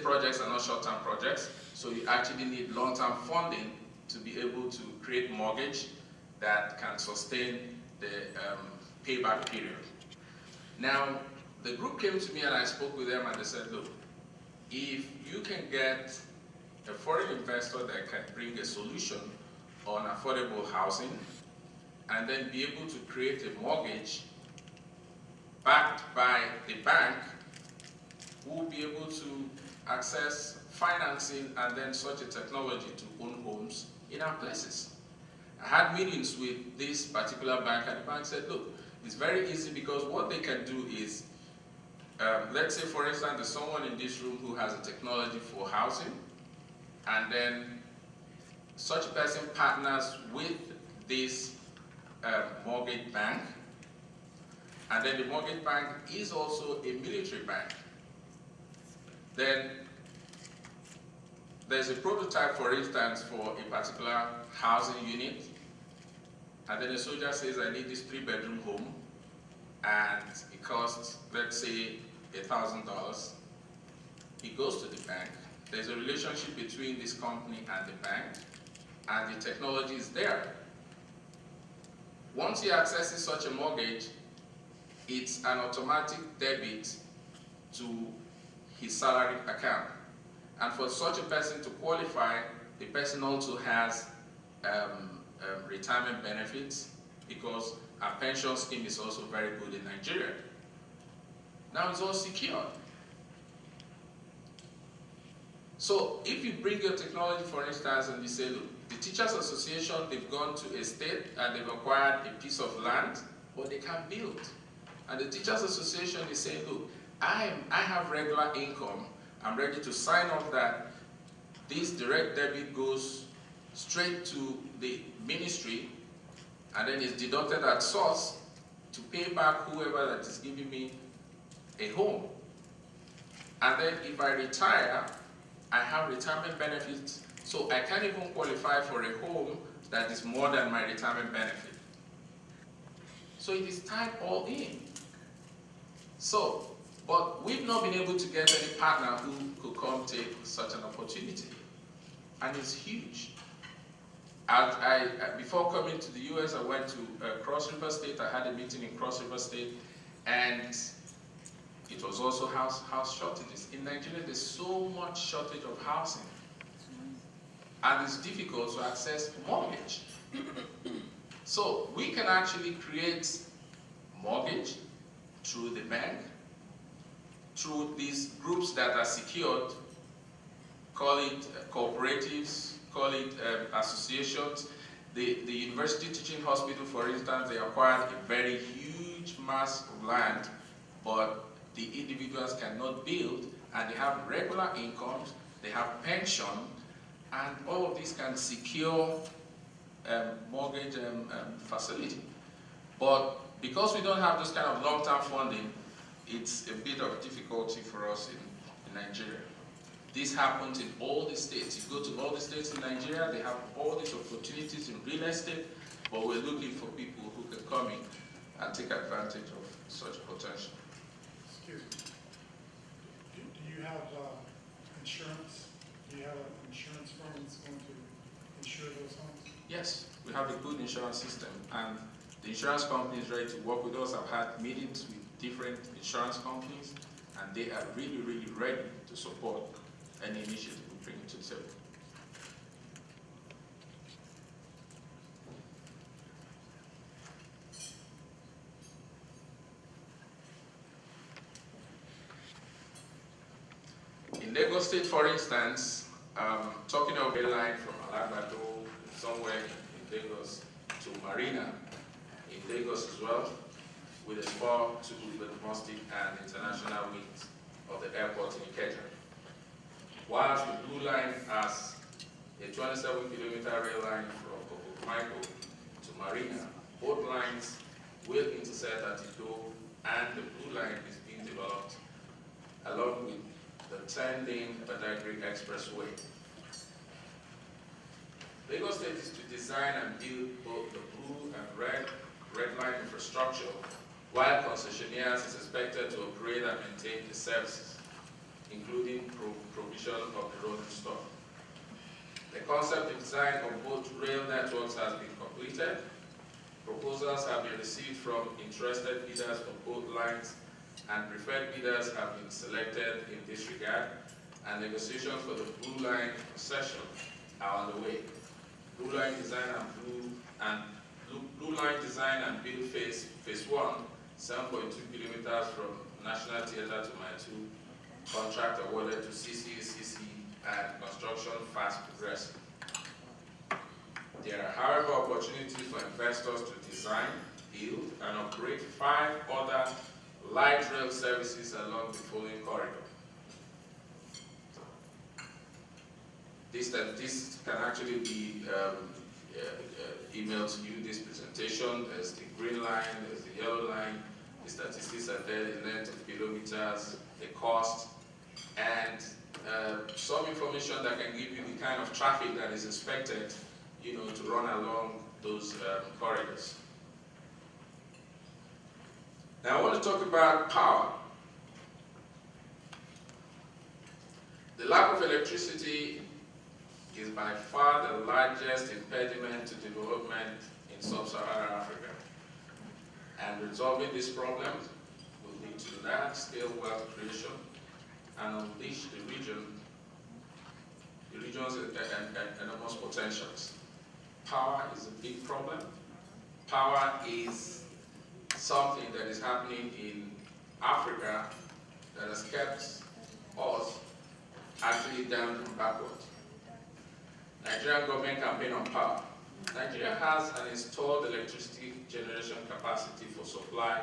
estate projects are not short-term projects, so you actually need long-term funding to be able to create mortgage that can sustain the payback period. Now, the group came to me and I spoke with them and they said, look, if you can get a foreign investor that can bring a solution on affordable housing and then be able to create a mortgage backed by the bank, we'll be able to access financing and then such a technology to own homes in our places. I had meetings with this particular bank and the bank said, look, it's very easy because what they can do is, let's say for instance there's someone in this room who has a technology for housing, and then such a person partners with this mortgage bank, and then the mortgage bank is also a military bank. Then there's a prototype, for instance, for a particular housing unit, and then the soldier says, I need this 3-bedroom home, and it costs, let's say, $1,000. He goes to the bank. There's a relationship between this company and the bank, and the technology is there. Once he accesses such a mortgage, it's an automatic debit to his salary account. And for such a person to qualify, the person also has retirement benefits, because our pension scheme is also very good in Nigeria. Now it's all secured. So if you bring your technology, for instance, and you say, look, the Teachers Association, they've gone to a state and they've acquired a piece of land, but they can't build. And the Teachers Association is saying, look, I have regular income. I'm ready to sign off that this direct debit goes straight to the ministry and then is deducted at source to pay back whoever that is giving me a home. And then if I retire, I have retirement benefits, so I can't even qualify for a home that is more than my retirement benefit. So it is tied all in. So, but we've not been able to get any partner who could come take such an opportunity. And it's huge. Before coming to the US, I went to Cross River State. I had a meeting in Cross River State, and it was also house shortages. In Nigeria, there's so much shortage of housing, and it's difficult to access mortgage. So we can actually create mortgage through the bank, through these groups that are secured, call it cooperatives, call it associations. The University Teaching Hospital, for instance, they acquired a very huge mass of land, but the individuals cannot build, and they have regular incomes, they have pension, and all of this can secure mortgage facility. But because we don't have this kind of long-term funding, it's a bit of difficulty for us in Nigeria. This happens in all the states. You go to all the states in Nigeria, they have all these opportunities in real estate, but we're looking for people who can come in and take advantage of such potential. Excuse me. Do you have insurance? Do you have an insurance firm that's going to insure those homes? Yes, we have a good insurance system, and the insurance company is ready to work with us. I've had meetings with different insurance companies, and they are really, really ready to support any initiative we bring to the table. In Lagos State, for instance, talking of a line from Alagbado, somewhere in Lagos, to Marina, in Lagos as well, with a spur to the domestic and international wings of the airport in Ikeja. Whilst the Blue Line has a 27-kilometer rail line from Michael to Marina, both lines will intersect at Ido, and the Blue Line is being developed along with the 10-lane Badagry Expressway. Lagos State is to design and build both the blue and red line infrastructure, while concessionaires is expected to operate and maintain the services, including provision definition of the rolling stock. The concept design of both rail networks has been completed. Proposals have been received from interested bidders for both lines, and preferred bidders have been selected in this regard, and negotiations for the Blue Line concession are on the way. Blue Line design and build phase 1, 7.2 kilometers from National Theatre to Mile 2, contract awarded to CCACC, and construction fast progressing. There are, however, opportunities for investors to design, build, and operate 5 other light rail services along the following corridor. This can actually be emailed to you, this presentation. There's the green line, there's the yellow line, the statistics are there, the length of kilometers, the cost, and some information that can give you the kind of traffic that is expected, to run along those corridors. Now I want to talk about power. The lack of electricity is by far the largest impediment to development in sub-Saharan Africa. And resolving this problem will lead to large-scale wealth creation and unleash the region's enormous potentials. Power is a big problem. Power is something that is happening in Africa that has kept us actually down and backward. Nigerian government campaign on power. Nigeria has an installed electricity generation capacity for supply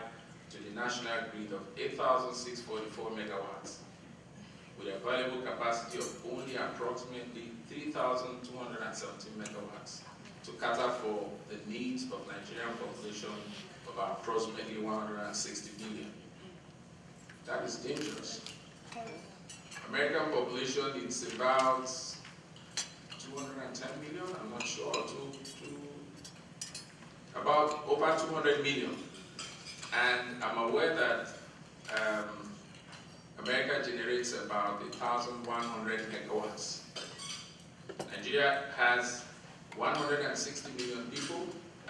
to the national grid of 8,644 megawatts, with a available capacity of only approximately 3,217 megawatts to cater for the needs of Nigerian population of approximately 160 million. That is dangerous. American population is about 210 million, I'm not sure, about over 200 million. And I'm aware that America generates about 1,100 megawatts. Nigeria has 160 million people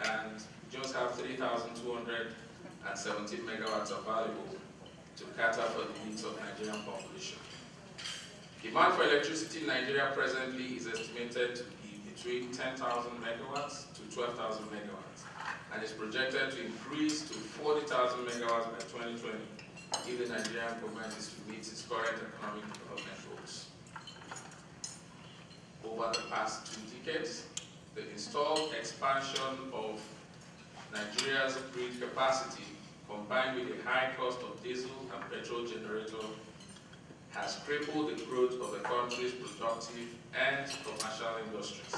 and just have 3,217 megawatts available to cater for the needs of Nigerian population. Demand for electricity in Nigeria presently is estimated to be between 10,000 megawatts to 12,000 megawatts, and is projected to increase to 40,000 megawatts by 2020 if the Nigerian government is to meet its current economic development goals. Over the past 2 decades, the installed expansion of Nigeria's grid capacity, combined with the high cost of diesel and petrol generator, has crippled the growth of the country's productive and commercial industries.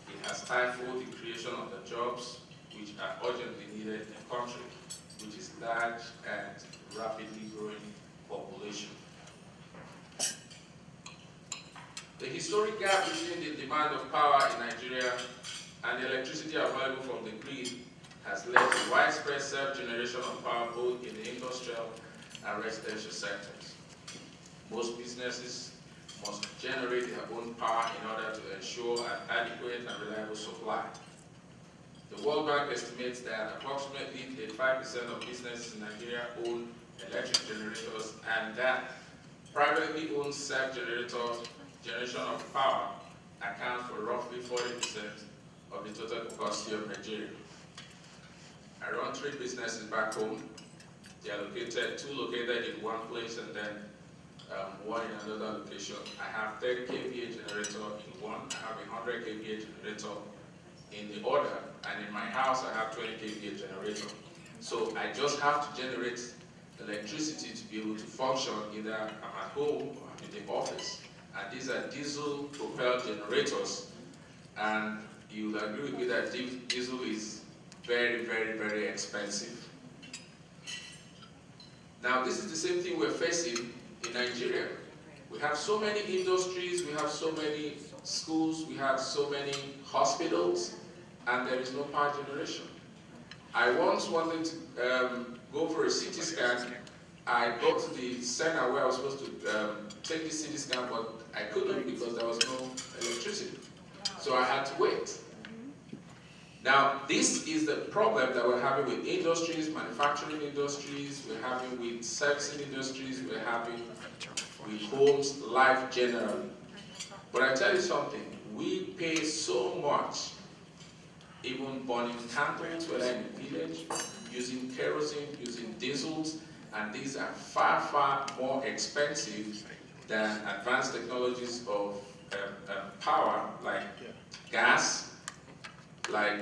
It has stifled the creation of the jobs which are urgently needed in a country which is large and rapidly growing population. The historic gap between the demand of power in Nigeria and the electricity available from the grid has led to widespread self-generation of power both in the industrial and residential sectors. Most businesses must generate their own power in order to ensure an adequate and reliable supply. The World Bank estimates that approximately 85% of businesses in Nigeria own electric generators, and that privately owned self-generation of power accounts for roughly 40% of the total capacity of Nigeria. I run 3 businesses back home. They are located, 2 located in one place and then one in another location. I have 30 kVA generator in one, I have a 100 kVA generator in the other, and in my house I have 20 kVA generator. So I just have to generate electricity to be able to function either I'm at home or I'm in the office. And these are diesel propelled generators, and you'll agree with me that diesel is very, very, very expensive. Now this is the same thing we're facing in Nigeria. We have so many industries, we have so many schools, we have so many hospitals, and there is no power generation. I once wanted to go for a CT scan I got to the center where I was supposed to take the CT scan, but I couldn't because there was no electricity. So I had to wait. Now, this is the problem that we're having with industries, manufacturing industries, we're having with servicing industries, we're having with homes, life generally. But I tell you something, we pay so much, even burning candles, whether in the village, using kerosene, using diesels, and these are far, far more expensive than advanced technologies of power, like gas, like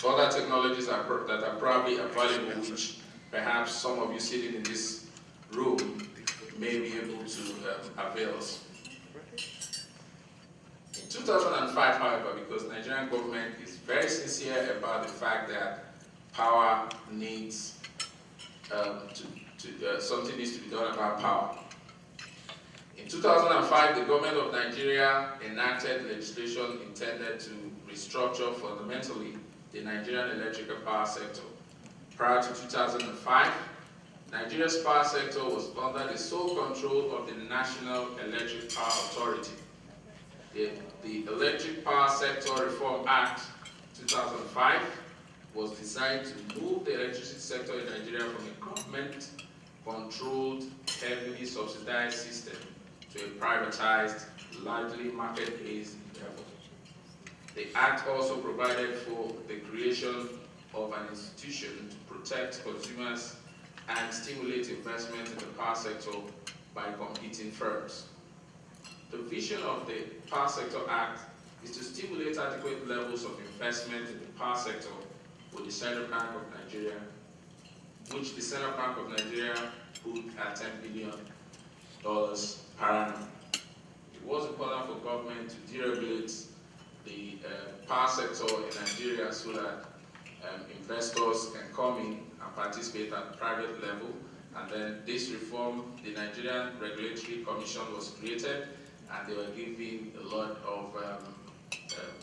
other technologies that are probably available, which perhaps some of you sitting in this room may be able to avail us. In 2005, however, because the Nigerian government is very sincere about the fact that power needs something needs to be done about power. In 2005, the government of Nigeria enacted legislation intended to restructure fundamentally the Nigerian electrical power sector. Prior to 2005, Nigeria's power sector was under the sole control of the National Electric Power Authority. The Electric Power Sector Reform Act 2005 was designed to move the electricity sector in Nigeria from a government-controlled, heavily subsidized system to a privatized, largely market-based level. The Act also provided for the creation of an institution to protect consumers and stimulate investment in the power sector by competing firms. The vision of the Power Sector Act is to stimulate adequate levels of investment in the power sector with the Central Bank of Nigeria, which the Central Bank of Nigeria put at $10 billion per annum. It was important for government to deregulate the power sector in Nigeria so that investors can come in and participate at the private level. And then this reform, the Nigerian Regulatory Commission was created, and they were given a lot of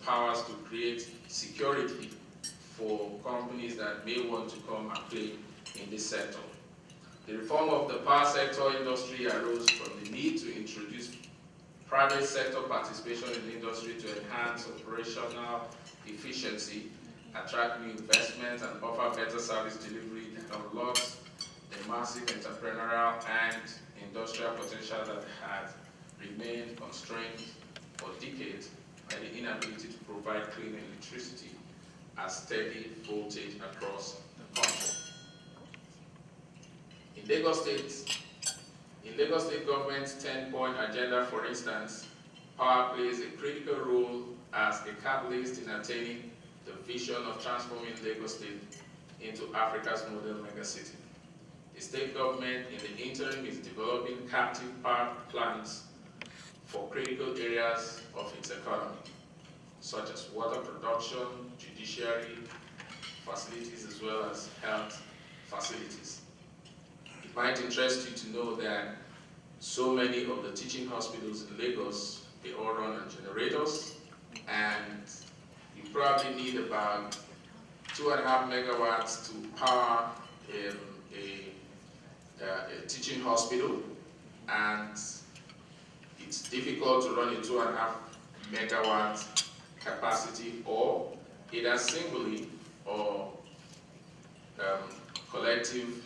powers to create security for companies that may want to come and play in this sector. The reform of the power sector industry arose from the need to introduce private sector participation in the industry to enhance operational efficiency, attract new investments, and offer better service delivery that unlocks the massive entrepreneurial and industrial potential that had remained constrained for decades by the inability to provide clean electricity at steady voltage across the country. In Lagos State government's 10-point agenda, for instance, power plays a critical role as a catalyst in attaining the vision of transforming Lagos State into Africa's model megacity. The state government in the interim is developing captive power plants for critical areas of its economy, such as water production, judiciary facilities, as well as health facilities. It might interest you to know that so many of the teaching hospitals in Lagos, they all run on generators, and you probably need about 2.5 megawatts to power a teaching hospital, and it's difficult to run a 2.5 megawatt capacity, or either singly or collective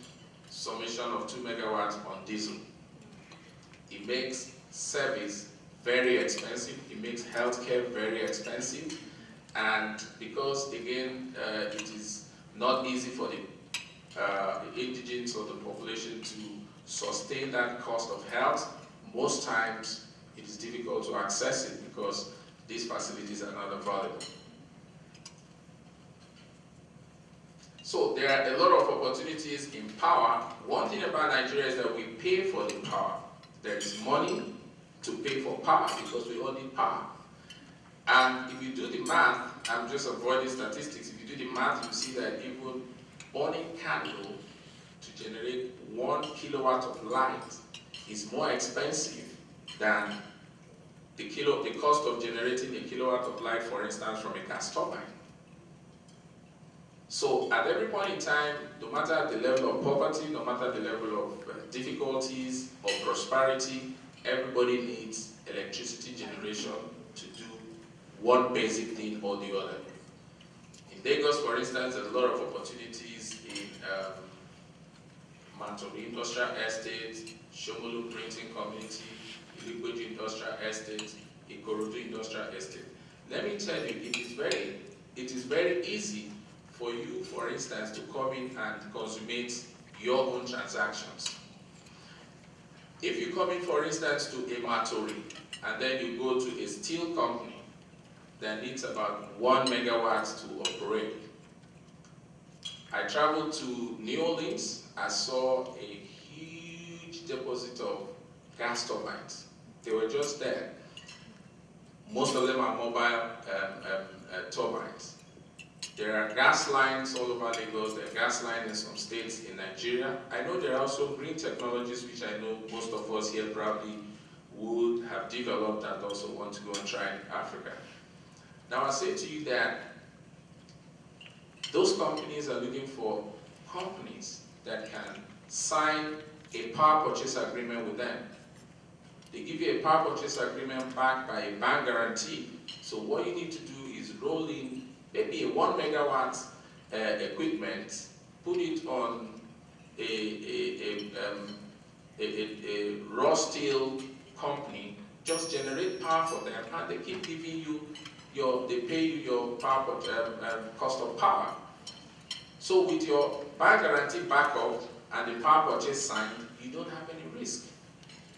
summation of 2 megawatts on diesel. It makes service very expensive, it makes healthcare very expensive, and because again it is not easy for the indigents or the population to sustain that cost of health, most times it is difficult to access it because these facilities are not available. So there are a lot of opportunities in power. One thing about Nigeria is that we pay for the power. There is money to pay for power because we all need power. And if you do the math, I'm just avoiding statistics, if you do the math, you see that even burning candle to generate 1 kilowatt of light is more expensive than the cost of generating a kilowatt of light, for instance, from a gas turbine. So at every point in time, no matter the level of poverty, no matter the level of difficulties or prosperity, everybody needs electricity generation to do one basic thing or the other. In Lagos, for instance, there's a lot of opportunities in Mantori Industrial Estate, Shomolu Printing Community, Iligboji Industrial Estate, Ikorodu Industrial Estate. Let me tell you, it is very easy for you, for instance, to come in and consummate your own transactions. If you come in, for instance, to a Mantori, and then you go to a steel company that needs about 1 megawatt to operate. I traveled to New Orleans. I saw a huge deposit of gas turbines. They were just there. Most of them are mobile turbines. There are gas lines all over Lagos. There are gas lines in some states in Nigeria. I know there are also green technologies, which I know most of us here probably would have developed and also want to go and try in Africa. Now I say to you that those companies are looking for companies that can sign a power purchase agreement with them. They give you a power purchase agreement backed by a bank guarantee. So what you need to do is roll in maybe a 1 megawatt equipment, put it on a raw steel company, just generate power for them, and they keep giving you they pay you your power cost of power. So with your bank guarantee backup and the power purchase signed, you don't have any risk.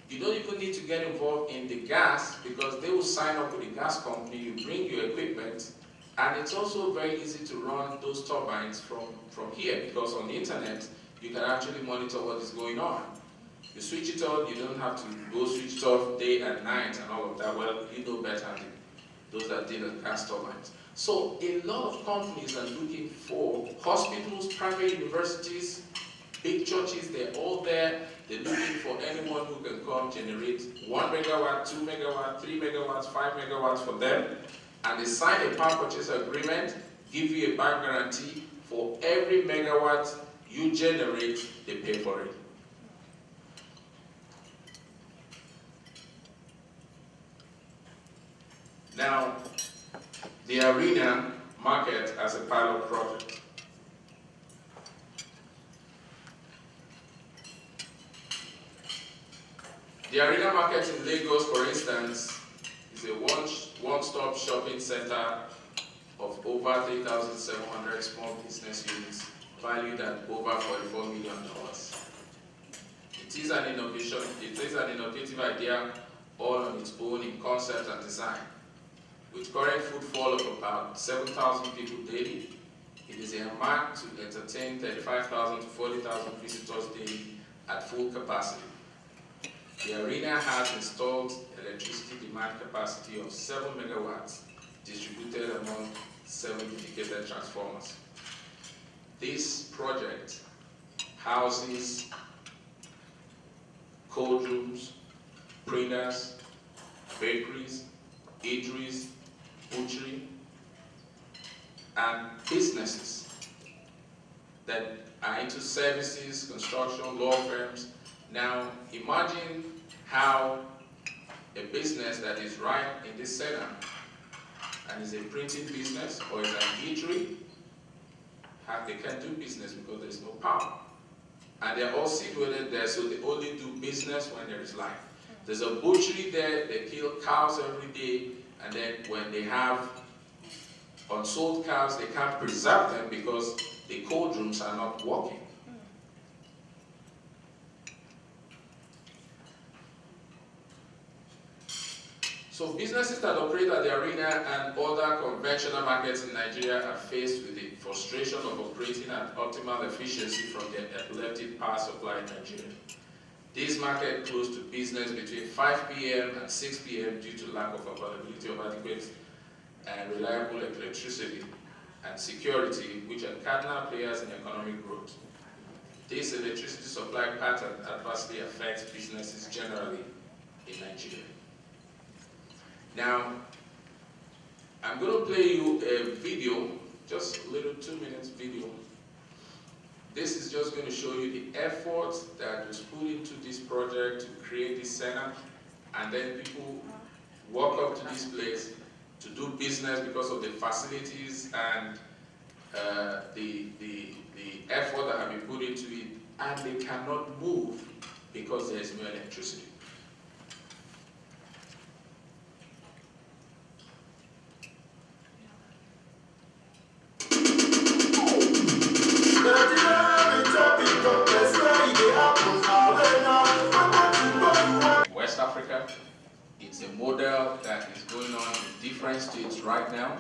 You don't even need to get involved in the gas because they will sign up with the gas company, you bring your equipment, and it's also very easy to run those turbines from here because on the internet, you can actually monitor what is going on. You switch it on, you don't have to go switch it off day and night and all of that. Well, you know better than those that deal in gas turbines. So a lot of companies are looking for hospitals, private universities, big churches, they're all there. They're looking for anyone who can come generate 1 megawatt, 2 megawatt, 3 megawatts, 5 megawatts for them. And they sign a power purchase agreement, give you a bank guarantee. For every megawatt you generate, they pay for it. Now, the arena market as a pilot project. The arena market in Lagos, for instance, is a one-stop shopping center of over 3,700 small business units, valued at over $44 million. It is an innovative idea all on its own in concept and design. With current footfall of about 7,000 people daily, it is earmarked to entertain 35,000 to 40,000 visitors daily at full capacity. The arena has installed electricity demand capacity of 7 megawatts distributed among 7 dedicated transformers. This project houses cold rooms, printers, bakeries, eateries, butchery, and businesses that are into services, construction, law firms. Now, imagine how a business that is right in this center and is a printing business or is an eatery, they can't do business because there's no power. And they're all situated there, so they only do business when there is light. There's a butchery there, they kill cows every day, and then when they have unsold cows, they can't preserve them because the cold rooms are not working. So businesses that operate at the arena and other conventional markets in Nigeria are faced with the frustration of operating at optimal efficiency from the epileptic power supply in Nigeria. This market closed to business between 5 p.m. and 6 p.m. due to lack of availability of adequate and reliable electricity and security, which are cardinal players in economic growth. This electricity supply pattern adversely affects businesses generally in Nigeria. Now, I'm going to play you a video just a little 2-minute video. This is just going to show you the effort that was put into this project to create this center, and then people walk up to this place to do business because of the facilities and the effort that have been put into it, and they cannot move because there is no electricity. West Africa, it's a model that is going on in different states right now.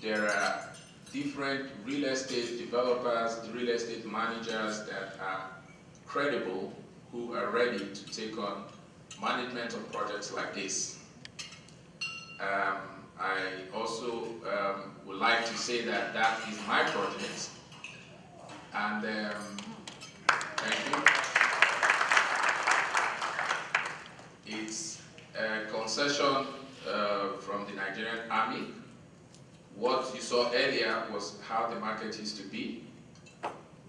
There are different real estate developers, real estate managers that are credible, who are ready to take on management of projects like this. I also would like to say that that is my project, and thank you. It's a concession from the Nigerian Army. What you saw earlier was how the market used to be,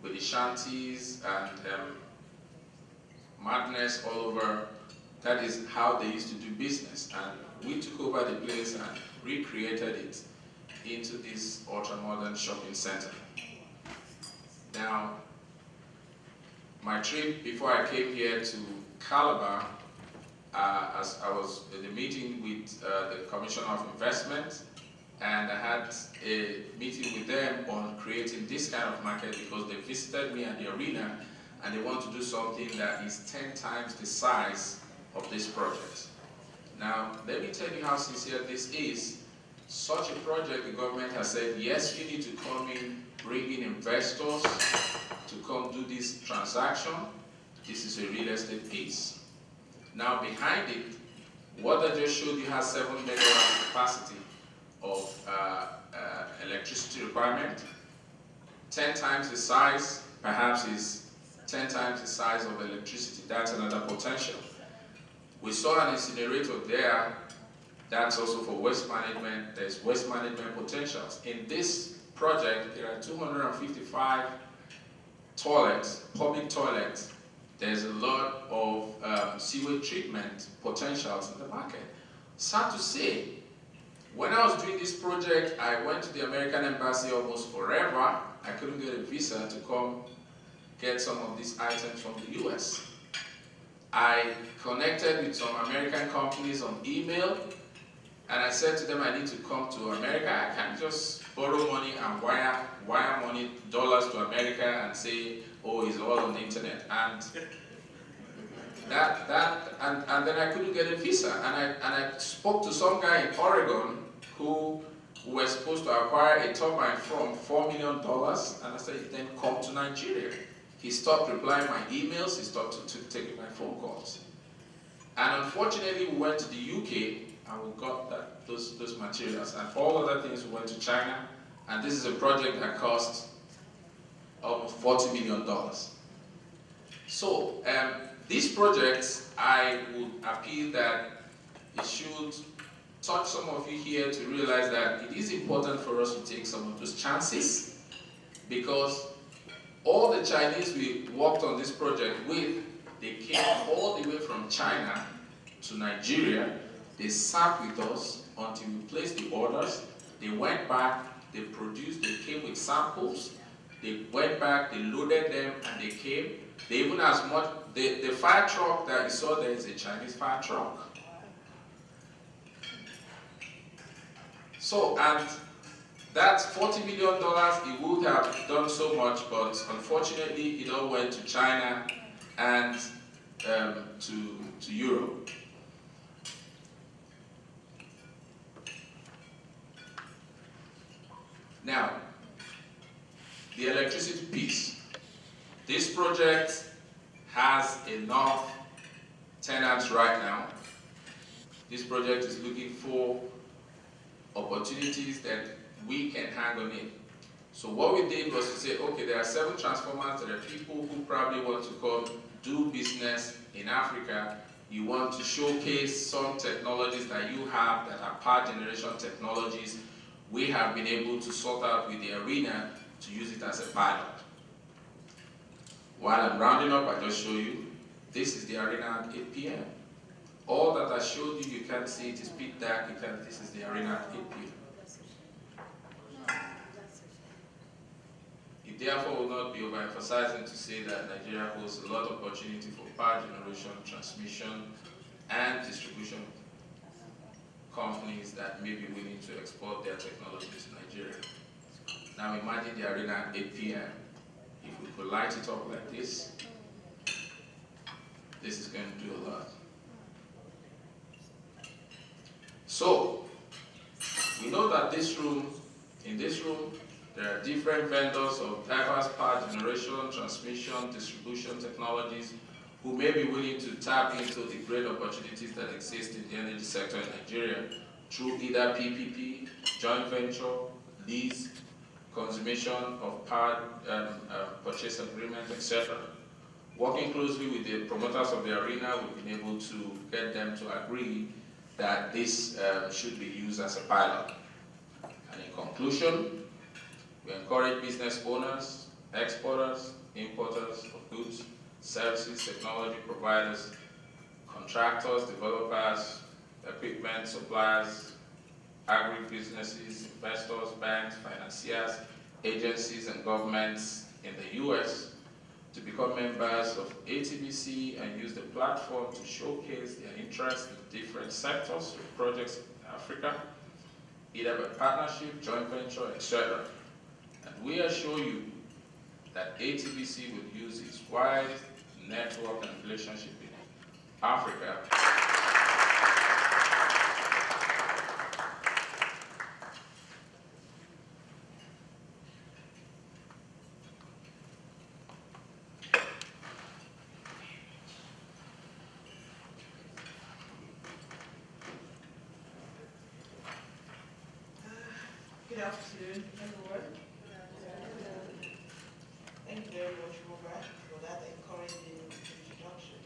with the shanties and madness all over. That is how they used to do business, and we took over the place and recreated it into this ultra-modern shopping center. Now, my trip before I came here to Calabar, as I was in the meeting with the Commissioner of Investment, and I had a meeting with them on creating this kind of market because they visited me at the arena and they want to do something that is 10 times the size of this project. Now, let me tell you how sincere this is. Such a project, the government has said, yes, you need to come in, bring in investors to come do this transaction. This is a real estate piece. Now, behind it, what I just showed you has 7 megawatt capacity of electricity requirement. 10 times the size, perhaps is 10 times the size of electricity. That's another potential. We saw an incinerator there. That's also for waste management. There's waste management potentials. In this project, there are 255 toilets, public toilets. There's a lot of sewage treatment potentials in the market. Sad to say, when I was doing this project, I went to the American Embassy almost forever. I couldn't get a visa to come get some of these items from the US. I connected with some American companies on email, and I said to them, I need to come to America. I can't just borrow money and wire money, dollars to America and say, oh, it's all on the internet. And and then I couldn't get a visa. And I spoke to some guy in Oregon who were supposed to acquire a turbine from $4 million, and I said, then come to Nigeria. He stopped replying my emails, he stopped taking my phone calls. And unfortunately, we went to the UK and we got those materials. And for all other things, we went to China. And this is a project that cost almost $40 million. So, these projects, I would appeal that it should touch some of you here to realize that it is important for us to take some of those chances, because all the Chinese we worked on this project with, they came all the way from China to Nigeria. They sat with us until we placed the orders. They went back, they produced, they came with samples. They went back, they loaded them, and they came. They even as much, the fire truck that you saw there is a Chinese fire truck. So, and that $40 million, it would have done so much, but unfortunately, it all went to China and to Europe. Now, the electricity piece. This project has enough tenants right now. This project is looking for opportunities that we can hang on it. So what we did was to say, okay, there are 7 transformers. There are people who probably want to come do business in Africa. You want to showcase some technologies that you have that are power generation technologies. we have been able to sort out with the arena to use it as a pilot. While I'm rounding up, I just show you, this is the arena at 8 p.m. All that I showed you, you can't see it, is pitch dark, this is the arena at 8 p.m. It therefore will not be overemphasizing to say that Nigeria holds a lot of opportunity for power generation, transmission, and distribution companies that may be willing to export their technology to Nigeria. Now imagine the arena at 8 p.m. If we could light it up like this, this is going to do a lot. So, we know that in this room, there are different vendors of diverse power generation, transmission, distribution technologies who may be willing to tap into the great opportunities that exist in the energy sector in Nigeria through either PPP, joint venture, lease, consummation of power purchase agreement, etc. Working closely with the promoters of the arena, we've been able to get them to agree that this should be used as a pilot. And in conclusion, we encourage business owners, exporters, importers of goods, services, technology providers, contractors, developers, equipment suppliers, agri-businesses, investors, banks, financiers, agencies, and governments in the US to become members of ATBC and use the platform to showcase their interest in different sectors of projects in Africa, either by partnership, joint venture, etc. And we assure you that ATBC will use its wide network and relationship in Africa Good afternoon, everyone. Thank you very much, Robert, for that encouraging introduction.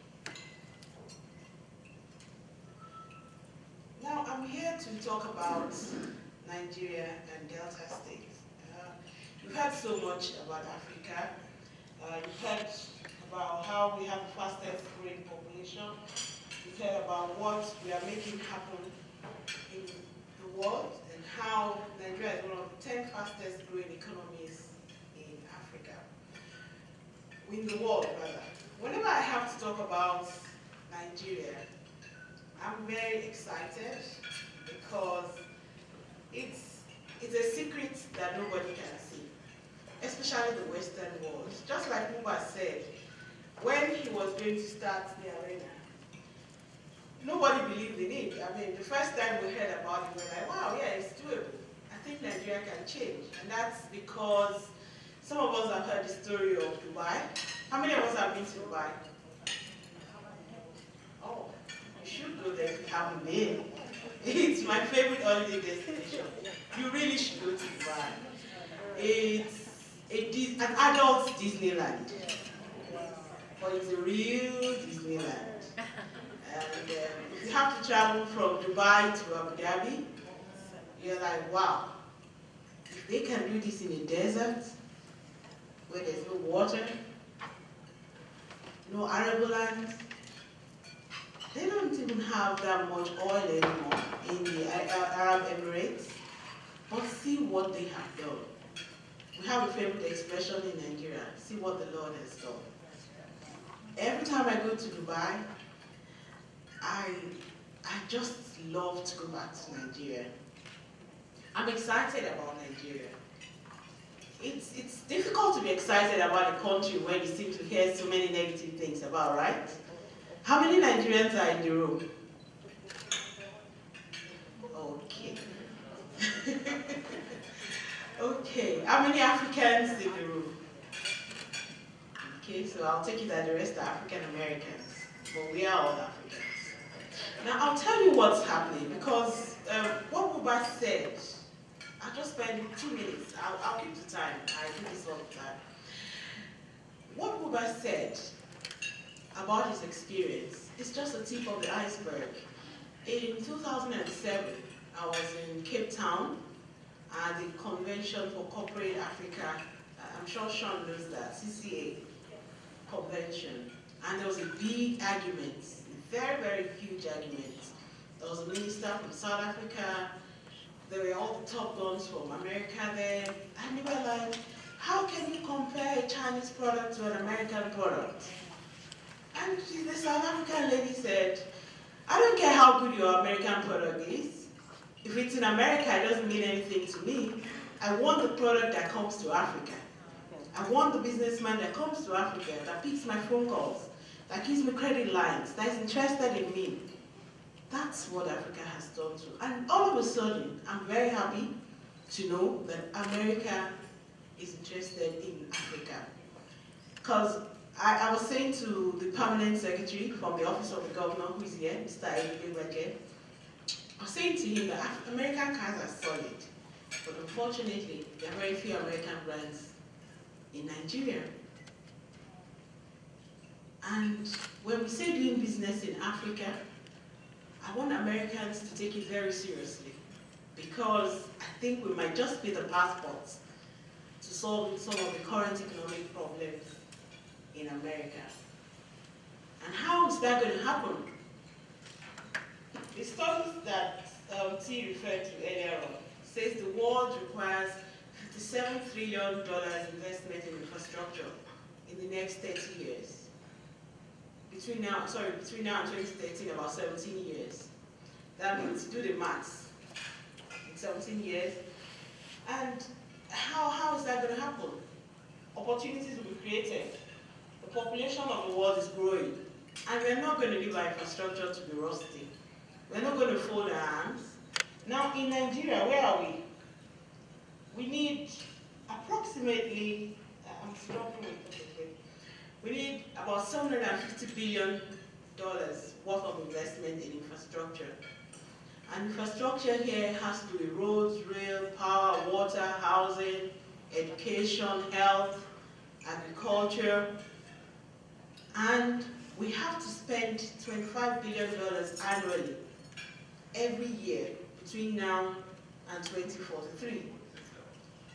Now, I'm here to talk about Nigeria and Delta states. You've heard so much about Africa. You've heard about how we have the fastest growing population. You've heard about what we are making happen in the world, and how Nigeria is one of the 10 fastest growing economies in Africa. In the world, rather. Whenever I have to talk about Nigeria, I'm very excited because it's a secret that nobody can see, especially the Western world. Just like Muba said, when he was going to start the arena, nobody believed in it. I mean, the first time we heard about it, we were like, wow, yeah, it's doable. I think Nigeria can change. And that's because some of us have heard the story of Dubai. How many of us have been to Dubai? Oh, you should go there if you haven't been. It's my favorite holiday destination. You really should go to Dubai. It's an adult Disneyland. But it's a real Disneyland. And if you have to travel from Dubai to Abu Dhabi, you're like, wow, if they can do this in a desert, where there's no water, no arable land, they don't even have that much oil anymore in the Arab Emirates, but see what they have done. We have a favorite expression in Nigeria, see what the Lord has done. Every time I go to Dubai, I just love to go back to Nigeria. I'm excited about Nigeria. It's difficult to be excited about a country where you seem to hear so many negative things about, right? How many Nigerians are in the room? Okay. Okay, how many Africans in the room? Okay, so I'll take it that the rest are African Americans, but we are all Africans. Now, I'll tell you what's happening, because what Buba said, I'll just spend 2 minutes. I'll keep the time. I do this all the time. What Buba said about his experience is just the tip of the iceberg. In 2007, I was in Cape Town. and the Convention for Corporate Africa. I'm sure Sean knows that, CCA convention. And there was a big argument, a very, very huge argument. There was a minister from South Africa. There were all the top guns from America there. And they were like, how can you compare a Chinese product to an American product? And the South African lady said, I don't care how good your American product is. If it's in America, it doesn't mean anything to me. I want the product that comes to Africa. I want the businessman that comes to Africa, that picks my phone calls, that gives me credit lines, that is interested in me. That's what Africa has done too. And all of a sudden, I'm very happy to know that America is interested in Africa. Because I was saying to the permanent secretary from the office of the governor, who is here, Mr. Ayigbegbaje, I was saying to him that American cars are solid, but unfortunately, there are very few American brands in Nigeria. And when we say doing business in Africa, I want Americans to take it very seriously, because I think we might just be the passports to solve some of the current economic problems in America. And how is that going to happen? The studies that T referred to earlier on says the world requires $57 trillion investment in infrastructure in the next 30 years. Between now and 2013, about 17 years. That means, do the maths, in 17 years. And how is that going to happen? Opportunities will be created. The population of the world is growing. And we're not going to leave our infrastructure to be rusty. We're not going to fold our arms. Now, in Nigeria, where are we? We need approximately, I'm struggling with this. We need about $750 billion worth of investment in infrastructure. And infrastructure here has to be roads, rail, power, water, housing, education, health, agriculture. And we have to spend $25 billion annually, every year, between now and 2043.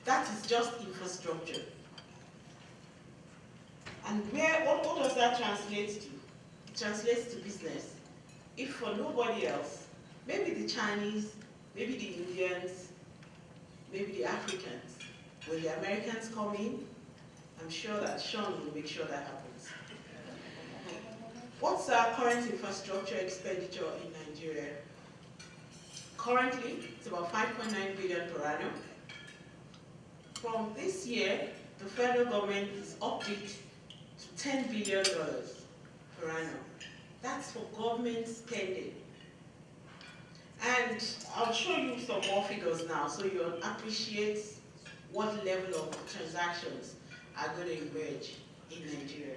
That is just infrastructure. And what does that translate to? It translates to business. If for nobody else, maybe the Chinese, maybe the Indians, maybe the Africans, when the Americans come in, I'm sure that Sean will make sure that happens. What's our current infrastructure expenditure in Nigeria? Currently, it's about $5.9 billion per annum. From this year, the federal government is upped it to $10 billion per annum. That's for government spending. And I'll show you some more figures now so you'll appreciate what level of transactions are going to emerge in Nigeria.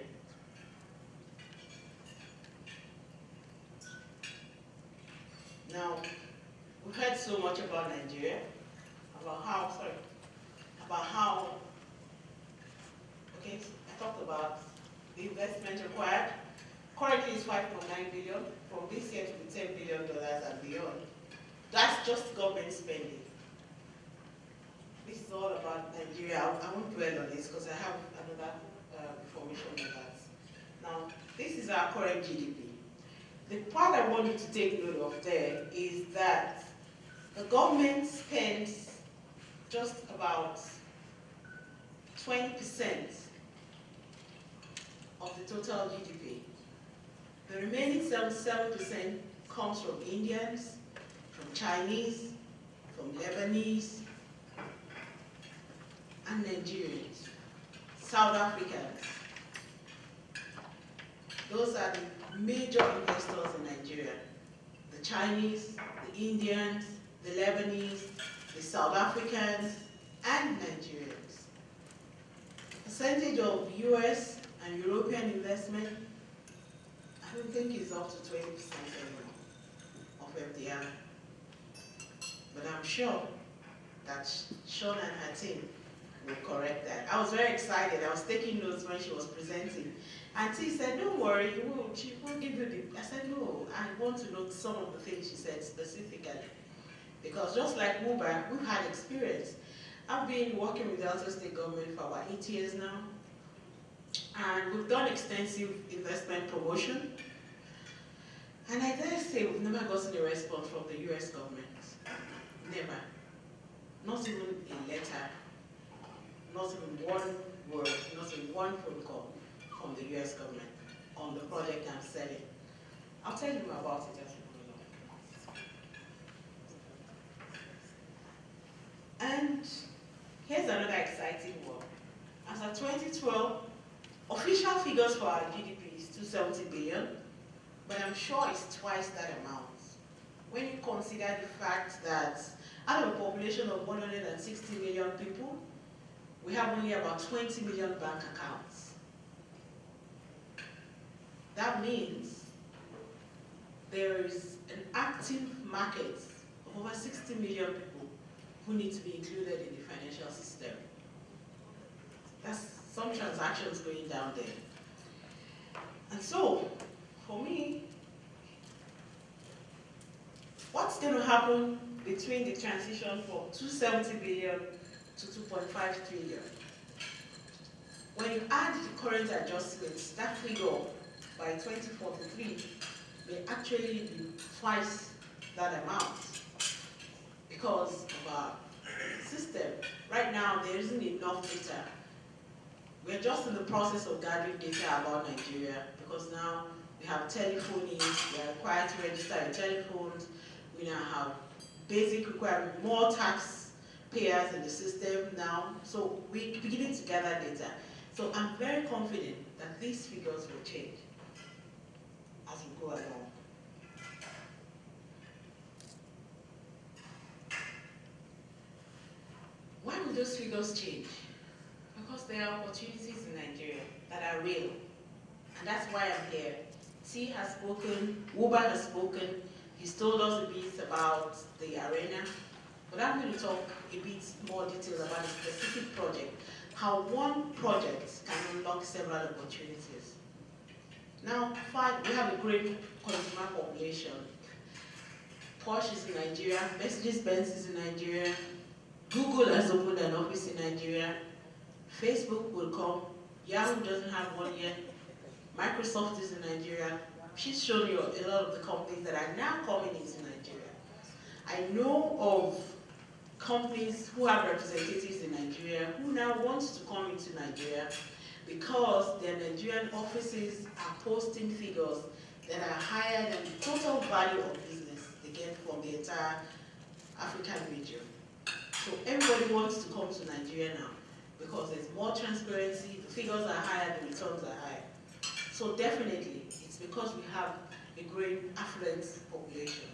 Now, we've heard so much about Nigeria, about how, okay, I talked about the investment required. Currently it's $5.9 billion, from this year to be $10 billion and beyond. That's just government spending. This is all about Nigeria. I won't dwell on this because I have another information on that. Now, this is our current GDP. The part I want you to take note of there is that the government spends just about 20% of the total GDP. The remaining 77% comes from Indians, from Chinese, from Lebanese, and Nigerians, South Africans. Those are the major investors in Nigeria. The Chinese, the Indians, the Lebanese, the South Africans, and Nigerians. The percentage of US and European investment, I don't think is up to 20% anymore of FDI. But I'm sure that Sean and her team will correct that. I was very excited. I was taking notes when she was presenting. And T said, don't worry, she will give you the, I said, no, I want to note some of the things she said specifically. Because just like Uber, we've had experience. I've been working with the Delta State government for about 8 years now, and we've done extensive investment promotion. And I dare say we've never gotten a response from the US government. Never. Not even a letter, not even one word, not even one phone call from the US government on the project I'm selling. I'll tell you about it as we go along. And here's another exciting one. As of 2012, official figures for our GDP is 270 billion, but I'm sure it's twice that amount. When you consider the fact that out of a population of 160 million people, we have only about 20 million bank accounts. That means there is an active market of over 60 million people who need to be included in the financial system. That's some transactions going down there. And so, for me, what's going to happen between the transition from 270 billion to 2.5 trillion? When you add the current adjustments, that figure by 2043 may actually be twice that amount because of our system. Right now, there isn't enough data. We're just in the process of gathering data about Nigeria because now we have telephoning, we are required to register your telephones, we now have basic requirement, more tax payers in the system now, so we're beginning to gather data. So I'm very confident that these figures will change as we go along. Why will those figures change? Because there are opportunities in Nigeria that are real. And that's why I'm here. T has spoken, Uber has spoken, he's told us a bit about the arena. But I'm going to talk a bit more detail about a specific project, how one project can unlock several opportunities. Now, we have a great consumer population. Porsche is in Nigeria, Mercedes-Benz is in Nigeria, Google has opened an office in Nigeria, Facebook will come, Yahoo doesn't have one yet, Microsoft is in Nigeria. She's shown you a lot of the companies that are now coming into Nigeria. I know of companies who have representatives in Nigeria who now want to come into Nigeria because their Nigerian offices are posting figures that are higher than the total value of business they get from the entire African region. So everybody wants to come to Nigeria now because there's more transparency, the figures are higher, the returns are higher. So definitely, it's because we have a growing affluent population.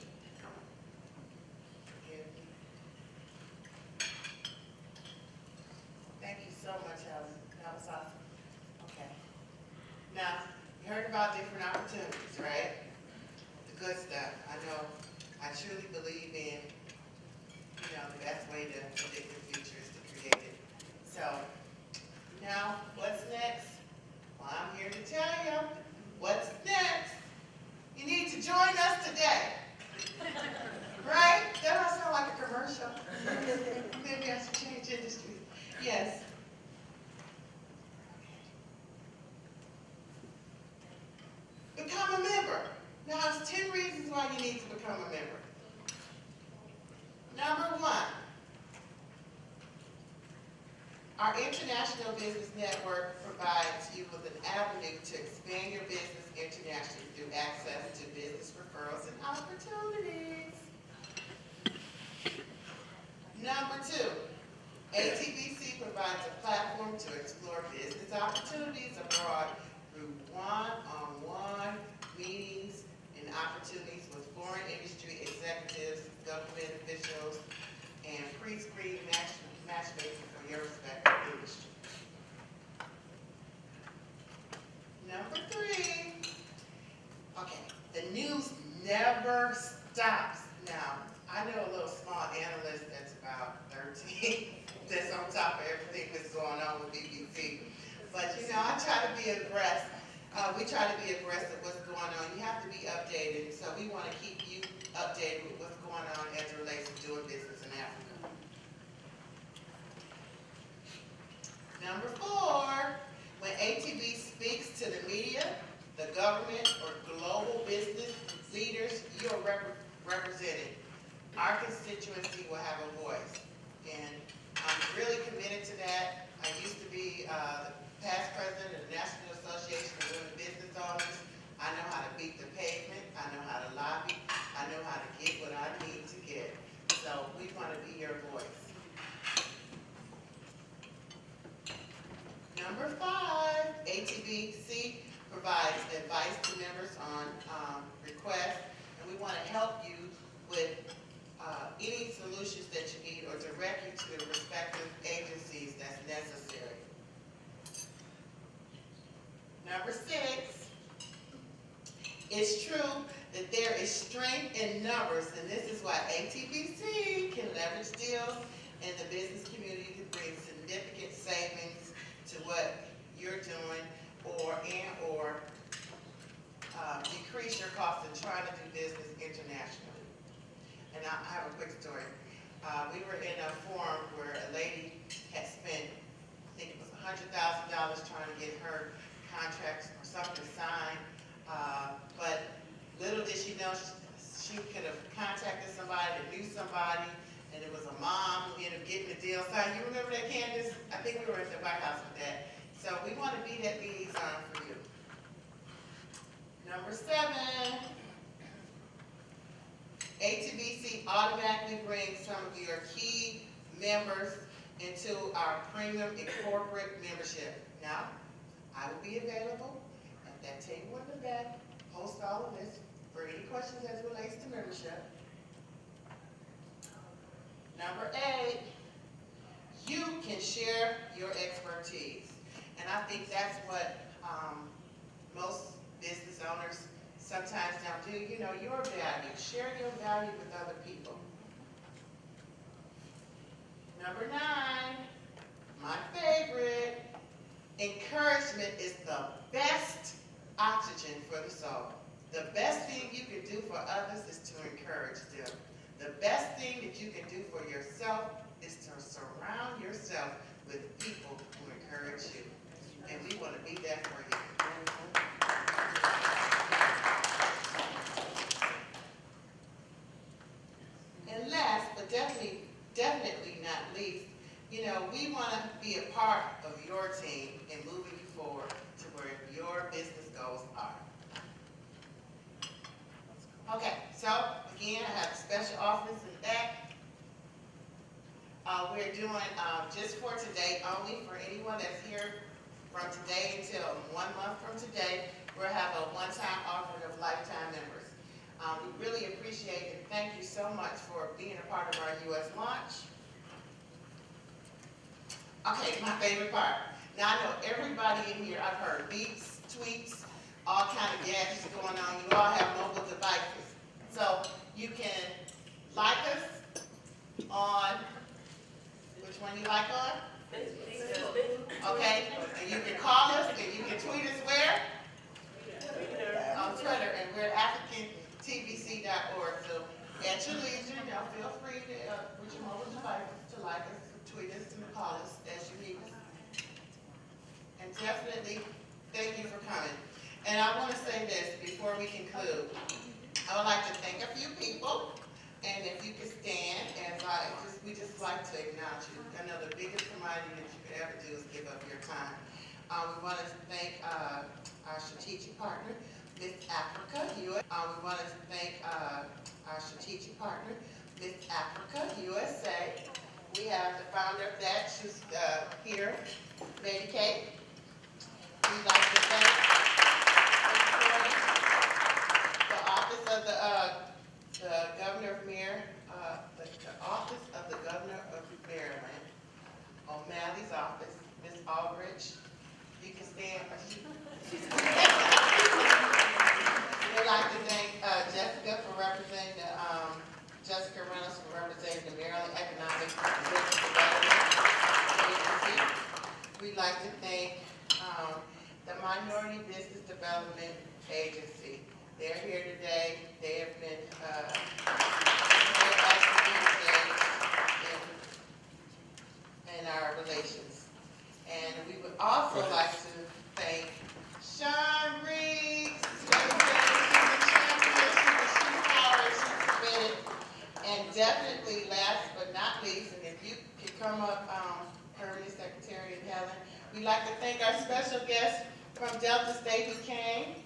Thank you so much, Helen. That was awesome. Okay. Now, you heard about different opportunities, right? The good stuff. I truly believe in, the best way to predict the future is to create it. So, now, what's next? Well, I'm here to tell you what's next. You need to join us today. Right? That don't sound like a commercial. Maybe I should change industry. Yes. Become a member. Now, there's 10 reasons why you need to become a member. Number 1, our International Business Network provides you with an avenue to expand your business internationally through access to business referrals and opportunities. Number 2, ATBC provides a platform to explore business opportunities abroad through one-on-one meetings and opportunities with foreign industry executives, government officials, and pre-screened matchmaking for your respective industry. Number 3, okay, the news never stops. Now, I know a little small analyst that's about 13 that's on top of everything that's going on with BBC. But I try to be abreast. We try to be abreast of what's going on. You have to be updated, so we want to keep you updated with what's going on as it relates to doing represented, our constituency will have a voice. And I'm really committed to that. I used to be the past president of the National Association of Women Business Owners. I know how to beat the pavement. I know how to lobby. I know how to get what I need to get. So we want to be your voice. Number 5, ATBC provides advice to members on requests, and we want to help you with any solutions that you need or direct you to the respective agencies that's necessary. Number 6, it's true that there is strength in numbers, and this is why ATBC can leverage deals in the business community to bring significant savings to what you're doing or decrease your costs in trying to do business internationally. And I have a quick story. We were in a forum where a lady had spent, I think it was $100,000 trying to get her contracts or something signed, but little did she know she could have contacted somebody that knew somebody, and it was a mom who ended up getting the deal signed. You remember that, Candace? I think we were at the White House with that. So we want to be that liaison for you. Number 7, ATBC automatically brings some of your key members into our premium and corporate membership. Now, I will be available at that table in the back, host all of this, for any questions as it relates to membership. Number 8, you can share your expertise. And I think that's what most business owners sometimes don't do. You know, your value. Share your value with other people. Number 9, my favorite. Encouragement is the best oxygen for the soul. The best thing you can do for others is to encourage them. The best thing that you can do for yourself is to surround yourself with people who encourage you. And we want to be that for you. And last, but definitely not least, you know, we want to be a part of your team in moving you forward to where your business goals are. Okay, so again, I have a special office in the back. We're doing just for today only, for anyone that's here from today until 1 month from today, we'll have a one-time offering of lifetime members. We really appreciate it. Thank you so much for being a part of our U.S. launch. Okay, my favorite part. Now I know everybody in here, I've heard beeps, tweets, all kind of gadgets going on. You all have mobile devices. So you can like us on, which one you like on? Okay, and you can call us and you can tweet us where? On Twitter, and we're AfricanTBC.org. So at your leisure, y'all feel free to, with your mobile devices, to like us, tweet us, and call us as you need us. And definitely, thank you for coming. And I want to say this before we conclude. I would like to thank a few people, and if you could stand, as we just like to acknowledge you. I know the biggest commodity that you could ever do is give up your time. We want to thank our strategic partner, Miss Africa USA. We want to thank our strategic partner, Miss Africa USA. We have the founder of that. She's here, Lady Kate. We'd like to thank the office of the Governor of Maryland, the office of the Governor of Maryland, O'Malley's office, Ms. Aldrich. You can stand. We'd like to thank Jessica for representing Jessica Reynolds for representing the Maryland Economic and Business Development Agency. We'd like to thank the Minority Business Development Agency. They're here today. They have been very actively engaged in our relations. And we would also like to thank Sean Reeves, representing the champion. She submitted definitely last but not least, and if you could come up, Permanent Secretary Helen, we'd like to thank our special guest from Delta State who came.